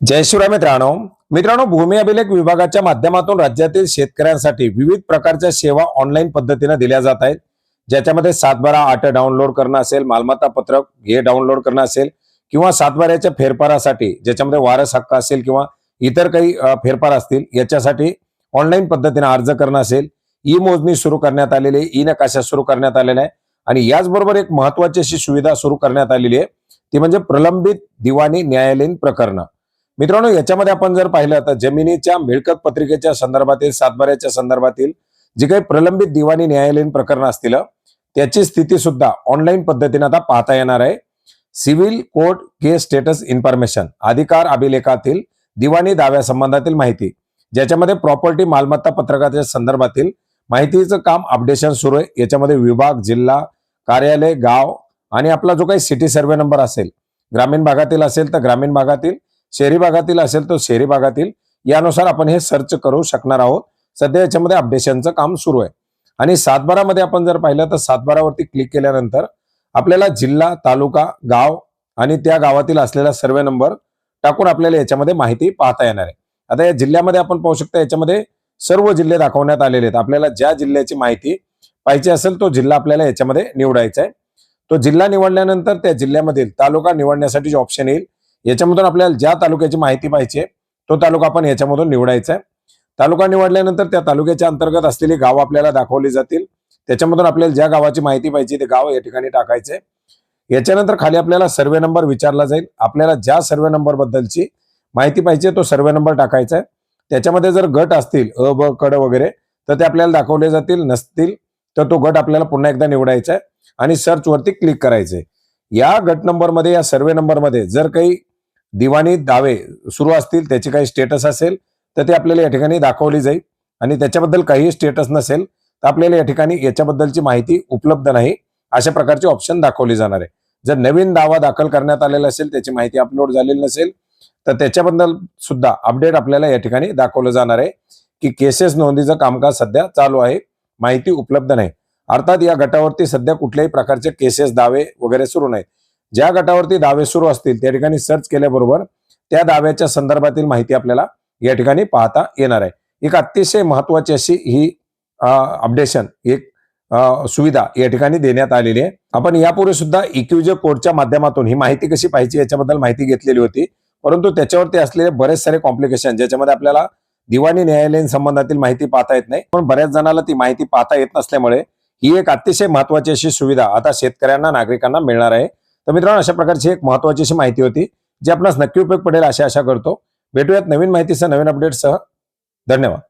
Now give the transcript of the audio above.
जय शिवराय मित्रांनो भूमी अभिलेख विभागाच्या माध्यमातून राज्यातील शेतकऱ्यांसाठी विविध प्रकारच्या सेवा ऑनलाईन पद्धतीने दिल्या जात आहेत। ज्याच्यामध्ये 7/12 8 डाउनलोड करणं असेल, मालमत्ता पत्रक हे डाउनलोड करणं असेल किंवा 7/12च्या फेरफारासाठी ज्याच्यामध्ये वारस हक्क असेल किंवा इतर काही फेरफार असतील याच्यासाठी ऑनलाईन पद्धतीने अर्ज करणं असेल, ई मोजणी सुरू करण्यात आलेली आहे, ई नकाशा सुरू करण्यात आलेला आहे आणि याचबरोबर एक महत्त्वाची अशी सुविधा सुरू करण्यात आलेली आहे ती म्हणजे प्रलंबित दिवाणी न्यायालयीन प्रकरण। मित्रांनो याच्यामध्ये आपण जर पाहिलं तर जमिनीच्या मिळकत पत्रिकेच्या संदर्भातील 7/12च्या संदर्भातील जी काही प्रलंबित दिवाणी न्यायालयीन प्रकरण असतील त्याची स्थिती सुद्धा ऑनलाईन पद्धतीने आता पाहता येणार आहे। सिव्हिल कोर्ट केस स्टेटस इन्फॉर्मेशन अधिकार अभिलेखातील दिवाणी दाव्या संबंधातील माहिती ज्याच्यामध्ये प्रॉपर्टी मालमत्ता पत्रकाच्या संदर्भातील माहितीचं काम अपडेशन सुरू आहे। याच्यामध्ये विभाग, जिल्हा, कार्यालय, गाव आणि आपला जो काही सिटी सर्वे नंबर असेल, ग्रामीण भागातील असेल तर ग्रामीण भागातील, शहरी भागातील असेल तर शहरी भागातील, यानुसार आपण हे सर्च करू शकणार आहोत। सध्या याच्यामध्ये अपडेशनचं काम सुरू आहे आणि 7/12 मध्ये आपण जर पाहिलं तर 7/12 वरती क्लिक केल्यानंतर आपल्याला जिल्हा, तालुका, गाव आणि त्या गावातील असलेला सर्वे नंबर टाकून आपल्याला याच्यामध्ये माहिती पाहता येणार आहे। आता या जिल्ह्यामध्ये आपण पाहू शकता याच्यामध्ये सर्व जिल्हे दाखवण्यात आलेले आहेत। आपल्याला ज्या जिल्ह्याची माहिती पाहिजे असेल तो जिल्हा आपल्याला याच्यामध्ये निवडायचा आहे। तो जिल्हा निवडल्यानंतर त्या जिल्ह्यामधील तालुका निवडण्यासाठी जो ऑप्शन येईल याच्यामधून आपल्याला ज्या तालुक्याची माहिती पाहिजे तो तालुका आपण याच्यामधून निवडायचा आहे। तालुका निवडल्यानंतर त्या तालुक्याच्या अंतर्गत असलेली गाव आपल्याला दाखवली जातील, त्याच्यामधून आपल्याला ज्या गावाची माहिती पाहिजे ते गाव या ठिकाणी टाकायचे। याच्यानंतर खाली आपल्याला सर्वे नंबर विचारला जाईल, आपल्याला ज्या सर्वे नंबर बद्दलची माहिती पाहिजे तो सर्वे नंबर टाकायचा आहे। त्याच्यामध्ये जर गट असतील अ ब कड वगैरे तर ते आपल्याला दाखवले जातील, नसतील तर तो गट आपल्याला पुन्हा एकदा निवडायचा आहे आणि सर्च वरती क्लिक करायचे। या गट नंबर मध्ये, या सर्वे नंबर मध्ये जर काही दिवाणी दावे सुरू असतील, त्याचे काही स्टेटस असेल तर ते आपल्याला या ठिकाणी दाखवली जाईल आणि त्याच्याबद्दल काही स्टेटस नसेल तर आपल्याला या ठिकाणी याच्याबद्दलची माहिती उपलब्ध नाही अशा प्रकारचे ऑप्शन दाखवले जाणार आहे। जर नवीन दावा दाखल करण्यात आलेला असेल, त्याची माहिती अपलोड झालेली नसेल तर त्याच्याबद्दल सुद्धा अपडेट आपल्याला या ठिकाणी दाखवलं जाणार आहे की केसेस नोंदीचं कामकाज सध्या चालू आहे, माहिती उपलब्ध नाही। अर्थात या गटावरती सध्या कुठल्याही प्रकारचे केसेस दावे वगैरे सुरू नाहीत। ज्या गटावरती दावे सुरू असतील त्या ठिकाणी सर्च केल्याबरोबर त्या दाव्याच्या संदर्भातील माहिती आपल्याला या ठिकाणी पाहता येणार आहे। एक अतिशय महत्त्वाची अशी ही अपडेशन एक सुविधा या ठिकाणी देण्यात आलेली आहे। आपण यापूर्वी सुद्धा इक्यूजे कोडच्या माध्यमातून ही माहिती कशी पाहिजे याच्याबद्दल माहिती घेतलेली होती, परंतु त्याच्यावरती असलेले बरेच सारे कॉम्प्लिकेशन ज्याच्यामध्ये आपल्याला दिवाणी न्यायालयीन संबंधातील माहिती पाहता येत नाही, पण बऱ्याच जणांना ती माहिती पाहता येत नसल्यामुळे ही एक अतिशय महत्त्वाची अशी सुविधा आता शेतकऱ्यांना, नागरिकांना मिळणार आहे। तर मित्रांनो अशा प्रकारची एक महत्त्वाची अशी माहिती होती जी आपणास नक्की उपयोग पडेल अशी आशा करतो। भेटूयात नवीन माहितीसह, नवीन अपडेटसह। धन्यवाद।